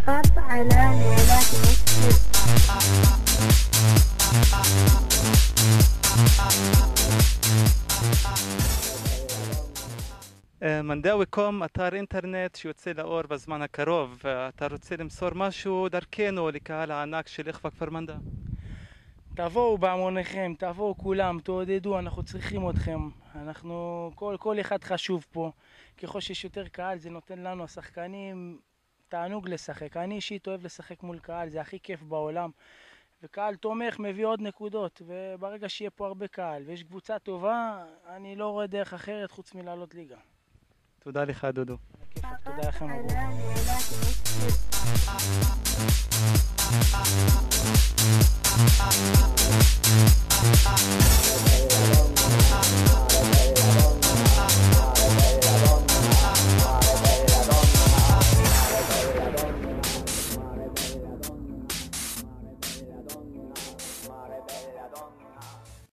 فقط على ليلات مسك. מנדאווי קום, אתר אינטרנט שיוצא לאור בזמן הקרוב. אתה רוצה למסור משהו דרכנו לקהל הענק של איחווה כפר מנדא? תבואו בהמוניכם, תבואו כולם, תעודדו, אנחנו צריכים אתכם. כל אחד חשוב פה. ככל שיש יותר קהל זה נותן לנו השחקנים תענוג לשחק. אני אישית אוהב לשחק מול קהל, זה הכי כיף בעולם. וקהל תומך מביא עוד נקודות, וברגע שיהיה פה הרבה קהל ויש קבוצה טובה, אני לא רואה דרך אחרת חוץ מלעלות ליגה. תודה לך דודו. תודה فقط לכם. على ليلات مسك.